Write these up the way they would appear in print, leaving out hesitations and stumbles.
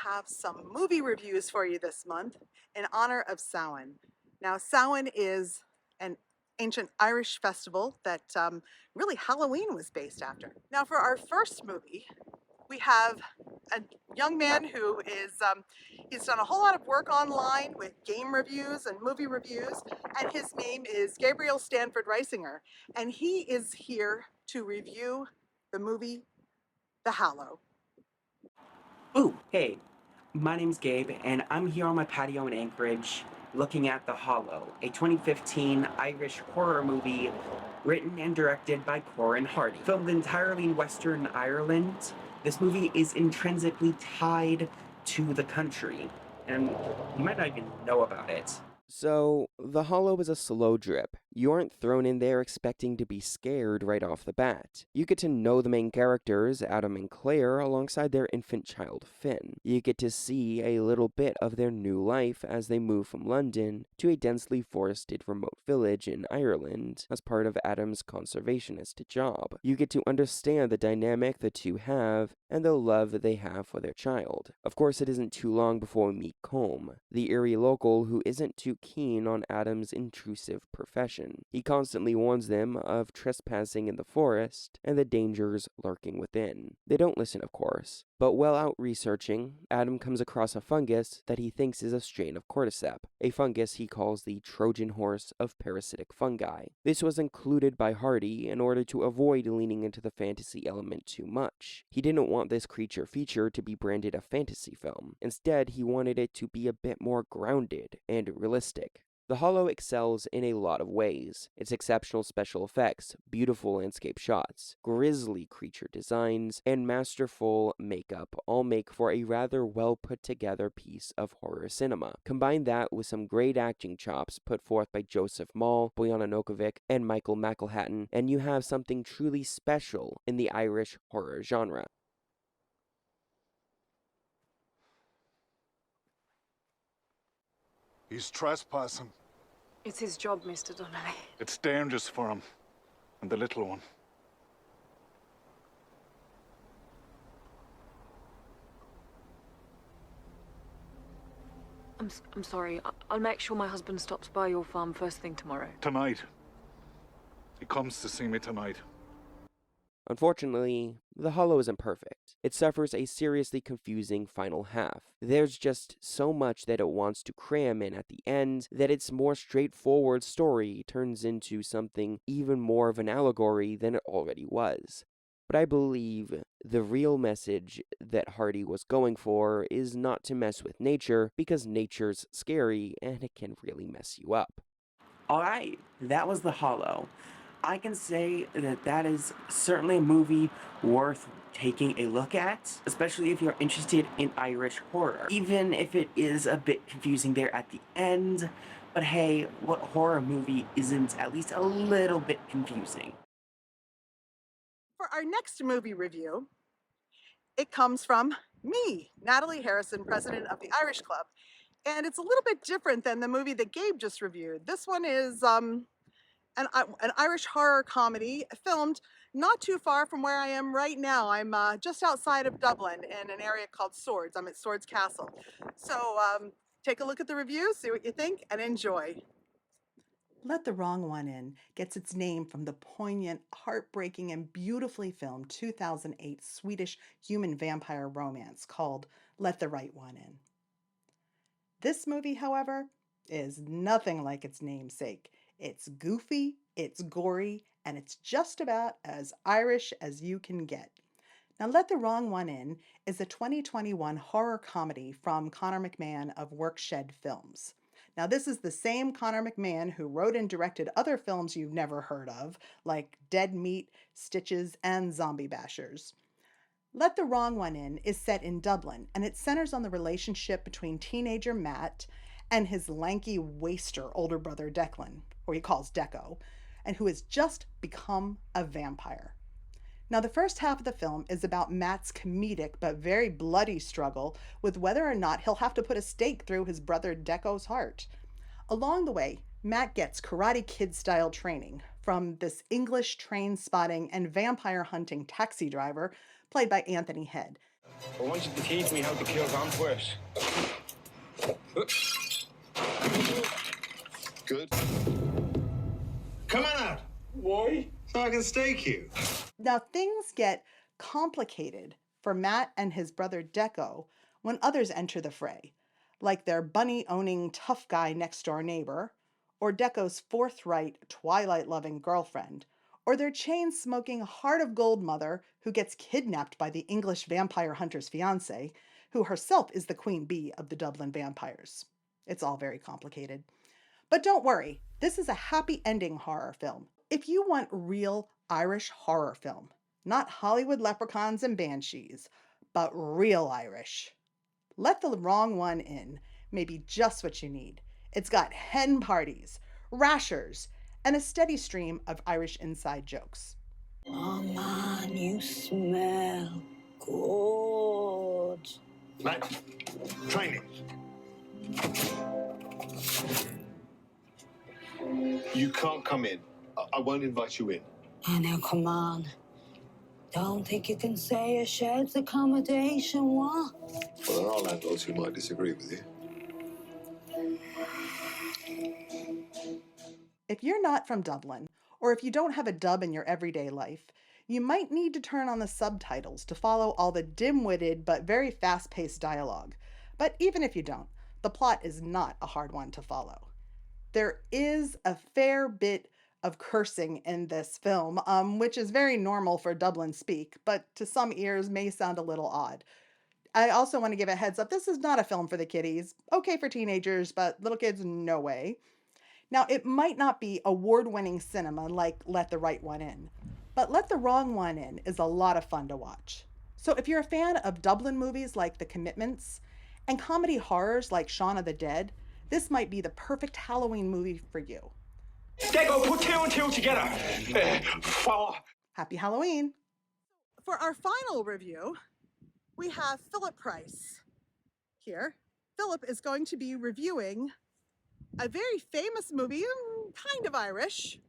have some movie reviews for you this month in honor of Samhain. Now, Samhain is an ancient Irish festival that really Halloween was based after. Now, for our first movie, we have a young man who is, he's done a whole lot of work online with game reviews and movie reviews, and his name is Gabriel Stanford-Reisinger, and he is here to review the movie The Hallow. Oh, hey, my name's Gabe, and I'm here on my patio in Anchorage looking at The Hallow, a 2015 Irish horror movie written and directed by Corin Hardy. Filmed entirely in Western Ireland, this movie is intrinsically tied to the country, and you might not even know about it. So, The Hollow is a slow drip. You aren't thrown in there expecting to be scared right off the bat. You get to know the main characters, Adam and Claire, alongside their infant child Finn. You get to see a little bit of their new life as they move from London to a densely forested remote village in Ireland as part of Adam's conservationist job. You get to understand the dynamic the two have and the love that they have for their child. Of course, it isn't too long before we meet Colm, the eerie local who isn't too keen on Adam's intrusive profession. He constantly warns them of trespassing in the forest and the dangers lurking within. They don't listen, of course, but while out researching, Adam comes across a fungus that he thinks is a strain of cordyceps, a fungus he calls the Trojan horse of parasitic fungi. This was included by Hardy in order to avoid leaning into the fantasy element too much. He didn't want this creature feature to be branded a fantasy film. Instead, he wanted it to be a bit more grounded and realistic. The Hollow excels in a lot of ways. Its exceptional special effects, beautiful landscape shots, grisly creature designs, and masterful makeup all make for a rather well put together piece of horror cinema. Combine that with some great acting chops put forth by Joseph Mall, Bojana Nokovic, and Michael McElhatton, and you have something truly special in the Irish horror genre. He's trespassing. It's his job, Mr. Donnelly. It's dangerous for him. And the little one. I'm sorry. I'll make sure my husband stops by your farm first thing tomorrow. Tonight. He comes to see me tonight. Unfortunately, The Hollow isn't perfect. It suffers a seriously confusing final half. There's just so much that it wants to cram in at the end that its more straightforward story turns into something even more of an allegory than it already was. But I believe the real message that Hardy was going for is not to mess with nature, because nature's scary and it can really mess you up. Alright, that was The Hollow. I can say that that is certainly a movie worth taking a look at, especially if you're interested in Irish horror. Even if it is a bit confusing there at the end, but hey, what horror movie isn't at least a little bit confusing? For our next movie review, it comes from me, Natalie Harrison, president of the Irish Club. And it's a little bit different than the movie that Gabe just reviewed. This one is an Irish horror comedy filmed not too far from where I am right now. I'm just outside of Dublin in an area called Swords. I'm at Swords Castle. So take a look at the review, see what you think, and enjoy. Let the Wrong One In gets its name from the poignant, heartbreaking, and beautifully filmed 2008 Swedish human vampire romance called Let the Right One In. This movie, however, is nothing like its namesake. It's goofy, it's gory, and it's just about as Irish as you can get. Now, Let the Wrong One In is a 2021 horror comedy from Conor McMahon of Workshed Films. Now, this is the same Conor McMahon who wrote and directed other films you've never heard of, like Dead Meat, Stitches, and Zombie Bashers. Let the Wrong One In is set in Dublin, and it centers on the relationship between teenager Matt and his lanky waster older brother Declan, or he calls Deco, and who has just become a vampire. Now, the first half of the film is about Matt's comedic but very bloody struggle with whether or not he'll have to put a stake through his brother Deco's heart. Along the way, Matt gets Karate Kid-style training from this English train spotting and vampire hunting taxi driver played by Anthony Head. I want you to teach me how to kill vampires. Good. Come on out, Why? so I can stake you. Now, things get complicated for Matt and his brother Deco when others enter the fray, like their bunny-owning tough guy next-door neighbor, or Deco's forthright, Twilight-loving girlfriend, or their chain-smoking, heart-of-gold mother who gets kidnapped by the English vampire hunter's fiancé, who herself is the queen bee of the Dublin vampires. It's all very complicated. But don't worry, this is a happy ending horror film. If you want real Irish horror film, not Hollywood leprechauns and banshees, but real Irish, Let the Wrong One In may be just what you need. It's got hen parties, rashers, and a steady stream of Irish inside jokes. Oh man, you smell good. Matt, training. You can't come in. I won't invite you in. Oh, now come on. Don't think you can say a shared accommodation, what? Well, there are landlords who might disagree with you. If you're not from Dublin, or if you don't have a dub in your everyday life, you might need to turn on the subtitles to follow all the dim-witted but very fast-paced dialogue. But even if you don't, the plot is not a hard one to follow. There is a fair bit of cursing in this film, which is very normal for Dublin speak, but to some ears may sound a little odd. I also want to give a heads up, this is not a film for the kiddies. Okay for teenagers, but little kids, no way. Now, it might not be award-winning cinema like Let the Right One In, but Let the Wrong One In is a lot of fun to watch. So if you're a fan of Dublin movies like The Commitments and comedy horrors like Shaun of the Dead, this might be the perfect Halloween movie for you. Deco, put two and two together. Happy Halloween! For our final review, we have Philip Price here. Philip is going to be reviewing a very famous movie, kind of Irish.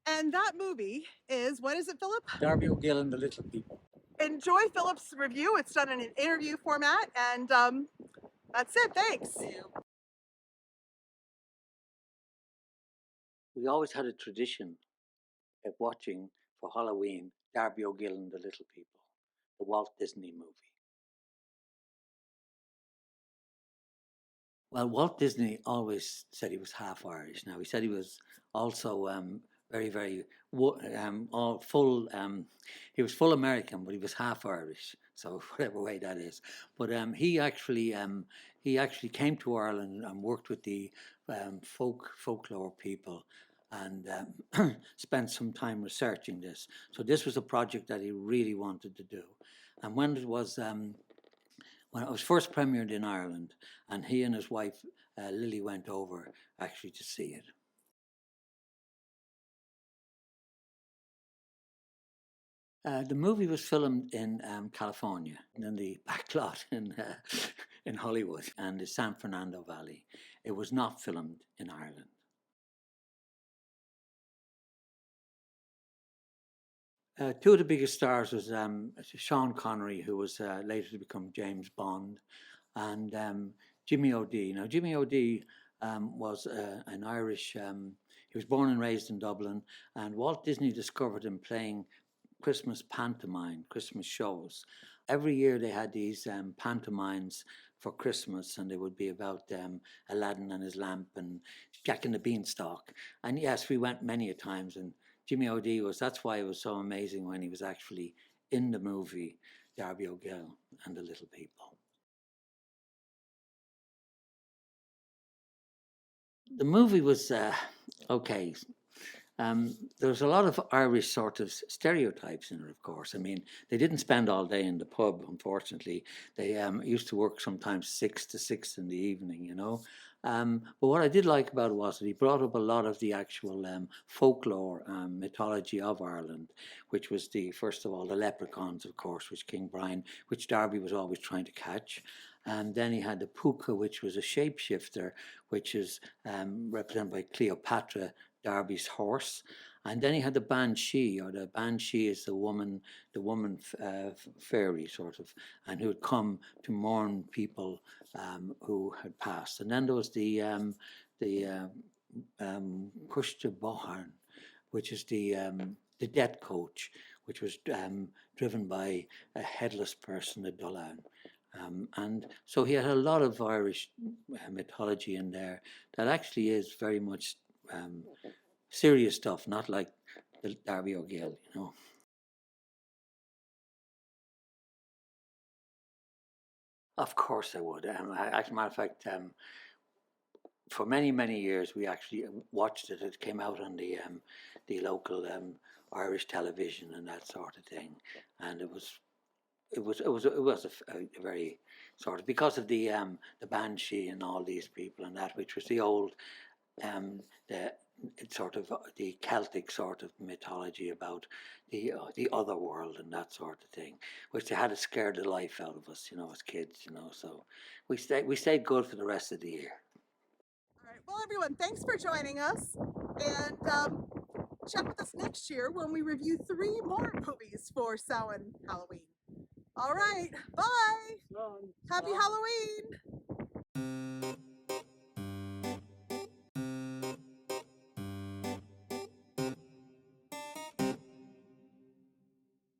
And that movie is, what is it, Philip? Darby O'Gill and the Little People. Enjoy Philip's review. It's done in an interview format, and that's it. Thanks. We always had a tradition of watching for Halloween Darby O'Gill and the Little People, the Walt Disney movie. Well, Walt Disney always said he was half Irish. Now, he said he was also very, very all full. He was full American, but he was half Irish. So whatever way that is, but he actually came to Ireland and worked with the folklore people, and spent some time researching this. So this was a project that he really wanted to do, and when it was first premiered in Ireland, and he and his wife Lily went over actually to see it. The movie was filmed in California, in the backlot in Hollywood and the San Fernando Valley. It was not filmed in Ireland. Two of the biggest stars was Sean Connery, who was later to become James Bond, and Jimmy O'Dea. Now, Jimmy O'Dea was an Irish. He was born and raised in Dublin, and Walt Disney discovered him playing Christmas pantomime, Christmas shows. Every year they had these pantomimes for Christmas, and they would be about Aladdin and his lamp and Jack and the Beanstalk. And yes, we went many a times, and Jimmy O'Dea that's why it was so amazing when he was actually in the movie Darby O'Gill and the Little People. The movie was okay. There's a lot of Irish sort of stereotypes in it, of course. I mean, they didn't spend all day in the pub, unfortunately. They used to work sometimes 6 to 6 in the evening, you know. But what I did like about it was that he brought up a lot of the actual folklore mythology of Ireland, which was first of all, the leprechauns, of course, which King Brian, which Darby was always trying to catch. And then he had the puka, which was a shapeshifter, which is represented by Cleopatra, Darby's horse. And then he had the banshee, or the banshee is the woman fairy sort of, and who would come to mourn people who had passed. And then there was the Kushta Bohan, which is the death coach, which was driven by a headless person, a Dullan. And so he had a lot of Irish mythology in there that actually is very much serious stuff, not like the Darby O'Gill, you know. Of course I would. As a matter of fact, for many, many years we actually watched it. It came out on the local Irish television and that sort of thing, and it was a very sort of, because of the banshee and all these people and that, which was the old the Celtic sort of mythology about the other world and that sort of thing, which they had to scare the life out of us, you know, as kids, you know. So we stayed good for the rest of the year. All right. Well, everyone, thanks for joining us. And check with us next year when we review 3 more movies for Samhain Halloween. All right. Bye. Happy Halloween.